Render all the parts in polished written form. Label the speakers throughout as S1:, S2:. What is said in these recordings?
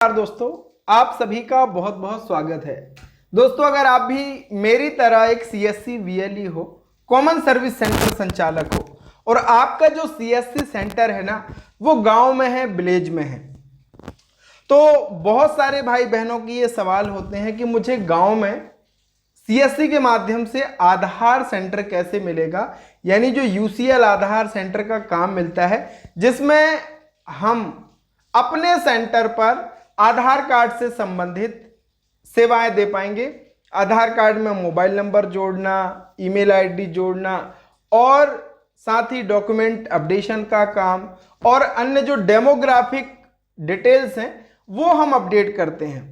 S1: नमस्कार दोस्तों, आप सभी का बहुत बहुत स्वागत है। दोस्तों, अगर आप भी मेरी तरह एक सीएससी वीएलई हो, कॉमन सर्विस सेंटर संचालक हो और आपका जो सीएससी सेंटर है ना वो गांव में है, विलेज में है, तो बहुत सारे भाई बहनों की ये सवाल होते हैं कि मुझे गांव में सीएससी के माध्यम से आधार सेंटर कैसे मिलेगा, यानी जो यूसीएल आधार सेंटर का काम मिलता है जिसमें हम अपने सेंटर पर आधार कार्ड से संबंधित सेवाएं दे पाएंगे। आधार कार्ड में मोबाइल नंबर जोड़ना, ईमेल आईडी जोड़ना और साथ ही डॉक्यूमेंट अपडेशन का काम और अन्य जो डेमोग्राफिक डिटेल्स हैं वो हम अपडेट करते हैं।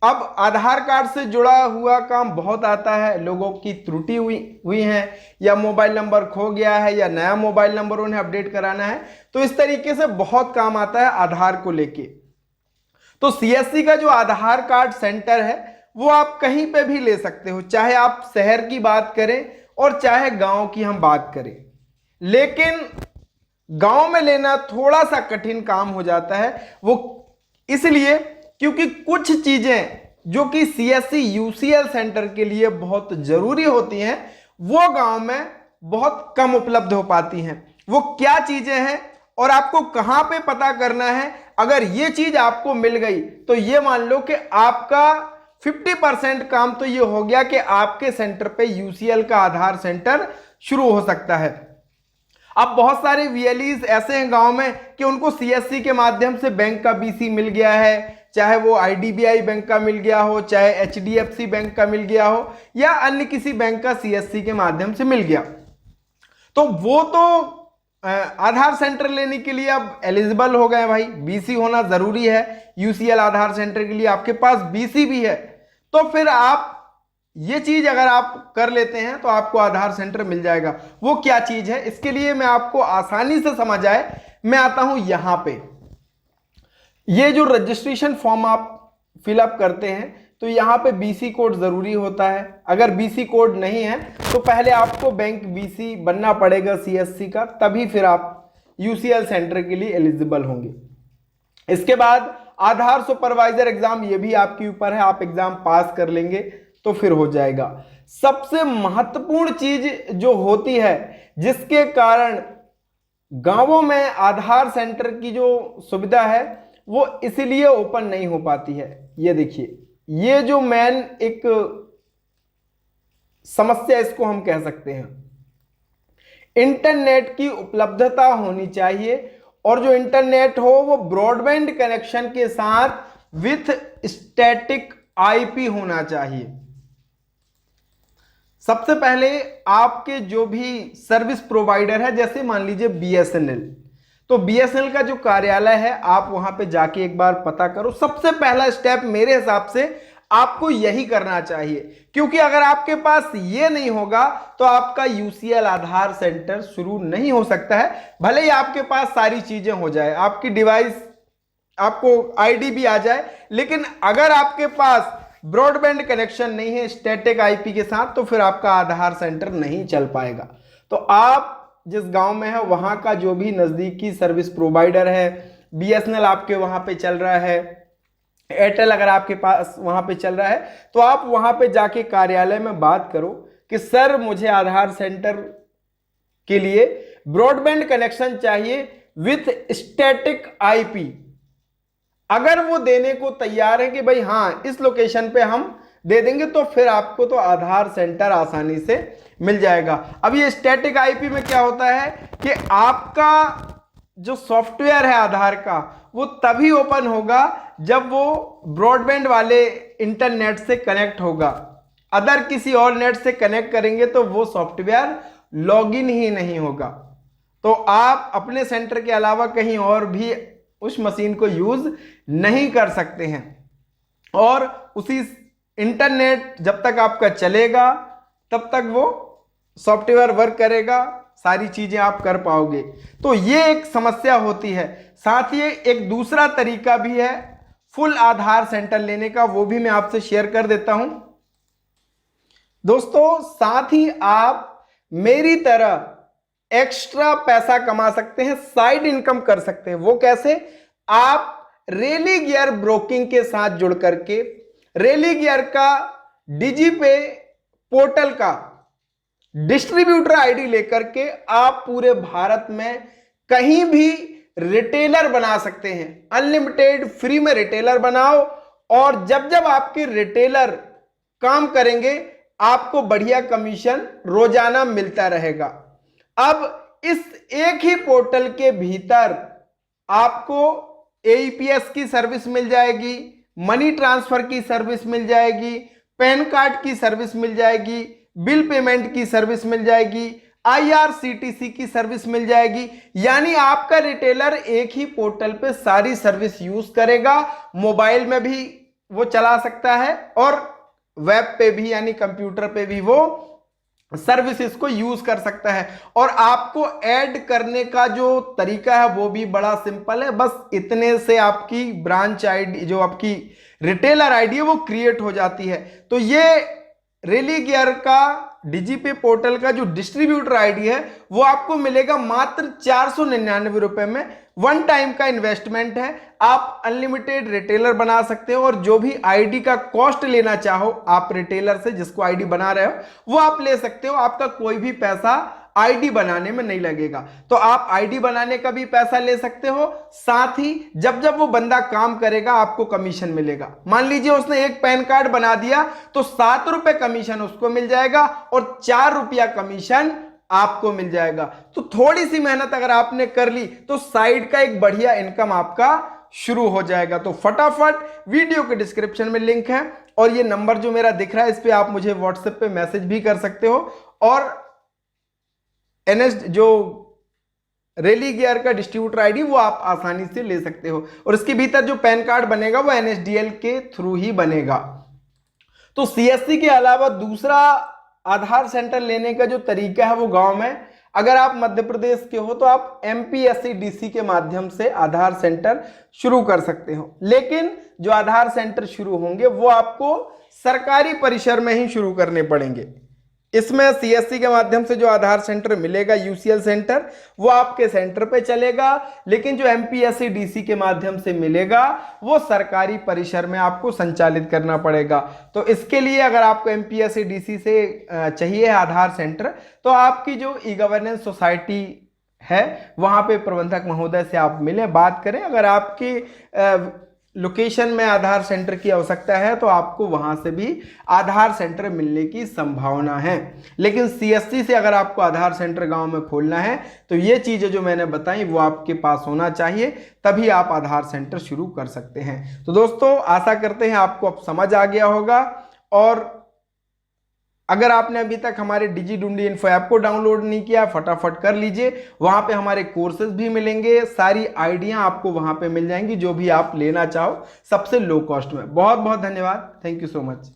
S1: अब आधार कार्ड से जुड़ा हुआ काम बहुत आता है, लोगों की त्रुटि हुई है या मोबाइल नंबर खो गया है या नया मोबाइल नंबर उन्हें अपडेट कराना है, तो इस तरीके से बहुत काम आता है आधार को लेके। तो सीएससी का जो आधार कार्ड सेंटर है वो आप कहीं पे भी ले सकते हो, चाहे आप शहर की बात करें और चाहे गांव की हम बात करें, लेकिन गांव में लेना थोड़ा सा कठिन काम हो जाता है। वो इसलिए क्योंकि कुछ चीजें जो कि सीएससी यूसीएल सेंटर के लिए बहुत जरूरी होती हैं वो गांव में बहुत कम उपलब्ध हो पाती हैं। वो क्या चीजें हैं और आपको कहां पे पता करना है, अगर ये चीज आपको मिल गई तो ये मान लो कि आपका 50% काम तो ये हो गया कि आपके सेंटर पे यूसीएल का आधार सेंटर शुरू हो सकता है। अब बहुत सारे वीएलईज ऐसे हैं गांव में कि उनको सीएससी के माध्यम से बैंक का बीसी मिल गया है, चाहे वो आईडीबीआई बैंक का मिल गया हो, चाहे एचडीएफसी बैंक का मिल गया हो या अन्य किसी बैंक का सीएससी के माध्यम से मिल गया, तो वो तो आधार सेंटर लेने के लिए अब एलिजिबल हो गए भाई। बीसी होना जरूरी है यूसीएल आधार सेंटर के लिए, आपके पास बीसी भी है तो फिर आप ये चीज अगर आप कर लेते हैं तो आपको आधार सेंटर मिल जाएगा। वो क्या चीज है, इसके लिए मैं आपको आसानी से समझ आए मैं आता हूं यहां पे। ये जो रजिस्ट्रेशन फॉर्म आप फिलअप करते हैं तो यहां पे बीसी कोड जरूरी होता है। अगर बीसी कोड नहीं है तो पहले आपको बैंक बीसी बनना पड़ेगा सीएससी का, तभी फिर आप यूसीएल सेंटर के लिए एलिजिबल होंगे। इसके बाद आधार सुपरवाइजर एग्जाम, ये भी आपके ऊपर है, आप एग्जाम पास कर लेंगे तो फिर हो जाएगा। सबसे महत्वपूर्ण चीज जो होती है जिसके कारण गांवों में आधार सेंटर की जो सुविधा है वो इसलिए ओपन नहीं हो पाती है, ये देखिए, ये जो मेन एक समस्या इसको हम कह सकते हैं, इंटरनेट की उपलब्धता होनी चाहिए और जो इंटरनेट हो वो ब्रॉडबैंड कनेक्शन के साथ विथ स्टैटिक आईपी होना चाहिए। सबसे पहले आपके जो भी सर्विस प्रोवाइडर है, जैसे मान लीजिए बीएसएनएल, तो बीएसएनएल का जो कार्यालय है आप वहां पे जाके एक बार पता करो। सबसे पहला स्टेप मेरे हिसाब से आपको यही करना चाहिए, क्योंकि अगर आपके पास ये नहीं होगा तो आपका यूसीएल आधार सेंटर शुरू नहीं हो सकता है। भले ही आपके पास सारी चीजें हो जाए, आपकी डिवाइस, आपको आईडी भी आ जाए, लेकिन अगर आपके पास ब्रॉडबैंड कनेक्शन नहीं है स्टैटिक आईपी के साथ तो फिर आपका आधार सेंटर नहीं चल पाएगा। तो आप जिस गांव में है वहां का जो भी नजदीकी सर्विस प्रोवाइडर है, बीएसएनएल आपके वहां पे चल रहा है, एयरटेल अगर आपके पास वहां पे चल रहा है, तो आप वहां पे जाके कार्यालय में बात करो कि सर मुझे आधार सेंटर के लिए ब्रॉडबैंड कनेक्शन चाहिए विथ स्टैटिक आईपी। अगर वो देने को तैयार है कि भाई हाँ इस लोकेशन पे हम दे देंगे, तो फिर आपको तो आधार सेंटर आसानी से मिल जाएगा। अब ये स्टैटिक आईपी में क्या होता है कि आपका जो सॉफ्टवेयर है आधार का वो तभी ओपन होगा जब वो ब्रॉडबैंड वाले इंटरनेट से कनेक्ट होगा। अदर किसी और नेट से कनेक्ट करेंगे तो वो सॉफ्टवेयर लॉगिन ही नहीं होगा। तो आप अपने सेंटर के अलावा कहीं और भी उस मशीन को यूज नहीं कर सकते हैं, और उसी इंटरनेट जब तक आपका चलेगा तब तक वो सॉफ्टवेयर वर्क करेगा, सारी चीजें आप कर पाओगे। तो ये एक समस्या होती है। साथ ही एक दूसरा तरीका भी है फुल आधार सेंटर लेने का, वो भी मैं आपसे शेयर कर देता हूं दोस्तों। साथ ही आप मेरी तरह एक्स्ट्रा पैसा कमा सकते हैं, साइड इनकम कर सकते हैं। वो कैसे? आप रेली गियर ब्रोकिंग के साथ जुड़ करके रेली गियर का डिजीपे पोर्टल का डिस्ट्रीब्यूटर आईडी लेकर के आप पूरे भारत में कहीं भी रिटेलर बना सकते हैं। अनलिमिटेड फ्री में रिटेलर बनाओ और जब जब आपके रिटेलर काम करेंगे आपको बढ़िया कमीशन रोजाना मिलता रहेगा। अब इस एक ही पोर्टल के भीतर आपको एईपीएस की सर्विस मिल जाएगी, मनी ट्रांसफर की सर्विस मिल जाएगी, पैन कार्ड की सर्विस मिल जाएगी, बिल पेमेंट की सर्विस मिल जाएगी, आईआरसीटीसी की सर्विस मिल जाएगी। यानी आपका रिटेलर एक ही पोर्टल पे सारी सर्विस यूज करेगा। मोबाइल में भी वो चला सकता है और वेब पे भी यानी कंप्यूटर पे भी वो सर्विसेज को यूज कर सकता है। और आपको ऐड करने का जो तरीका है वो भी बड़ा सिंपल है। बस इतने से आपकी ब्रांच आईडी जो आपकी रिटेलर आईडी है वो क्रिएट हो जाती है। तो ये रेली गियर का डीजीपी पोर्टल का जो डिस्ट्रीब्यूटर आईडी है वो आपको मिलेगा मात्र 499 रुपए में। वन टाइम का इन्वेस्टमेंट है। आप अनलिमिटेड रिटेलर बना सकते हो और जो भी आईडी का कॉस्ट लेना चाहो आप रिटेलर से जिसको आईडी बना रहे हो वो आप ले सकते हो। आपका कोई भी पैसा आईडी बनाने में नहीं लगेगा। तो आप आईडी बनाने का भी पैसा ले सकते हो, साथ ही जब जब वो बंदा काम करेगा आपको कमीशन मिलेगा। मान लीजिए उसने एक पैन कार्ड बना दिया तो 7 रुपए कमीशन उसको मिल जाएगा और 4 रुपया कमीशन आपको मिल जाएगा। तो थोड़ी सी मेहनत अगर आपने कर ली तो साइड का एक बढ़िया इनकम आपका शुरू हो जाएगा। तो फटाफट वीडियो के डिस्क्रिप्शन में लिंक है और ये नंबर जो मेरा दिख रहा है इस पे आप मुझे व्हाट्सएप पे मैसेज भी कर सकते हो और एनएस जो रेली गियर का डिस्ट्रीब्यूटर आईडी वो आप आसानी से ले सकते हो और इसके भीतर जो पैन कार्ड बनेगा वो एनएसडीएल के थ्रू ही बनेगा। तो सीएससी के अलावा दूसरा आधार सेंटर लेने का जो तरीका है वो गांव में, अगर आप मध्य प्रदेश के हो तो आप एमपीएससी के माध्यम से आधार सेंटर शुरू कर सकते हो। लेकिन जो आधार सेंटर शुरू होंगे वो आपको सरकारी परिसर में ही शुरू करने पड़ेंगे। इसमें सीएससी के माध्यम से जो आधार सेंटर मिलेगा यूसीएल सेंटर वो आपके सेंटर पे चलेगा, लेकिन जो एमपीएससी के माध्यम से मिलेगा वो सरकारी परिसर में आपको संचालित करना पड़ेगा। तो इसके लिए अगर आपको एमपीएससी से चाहिए आधार सेंटर तो आपकी जो ई गवर्नेंस सोसाइटी है वहां पे प्रबंधक महोदय से आप मिलें, बात करें। अगर आपकी लोकेशन में आधार सेंटर की आवश्यकता है तो आपको वहां से भी आधार सेंटर मिलने की संभावना है। लेकिन सीएससी से अगर आपको आधार सेंटर गांव में खोलना है तो ये चीजें जो मैंने बताई वो आपके पास होना चाहिए, तभी आप आधार सेंटर शुरू कर सकते हैं। तो दोस्तों आशा करते हैं आपको अब समझ आ गया होगा और अगर आपने अभी तक हमारे डिजी डूंडी इन्फो ऐप को डाउनलोड नहीं किया फटाफट कर लीजिए। वहां पे हमारे कोर्सेज भी मिलेंगे, सारी आइडिया आपको वहां पे मिल जाएंगी जो भी आप लेना चाहो सबसे लो कॉस्ट में। बहुत बहुत धन्यवाद। Thank you so much.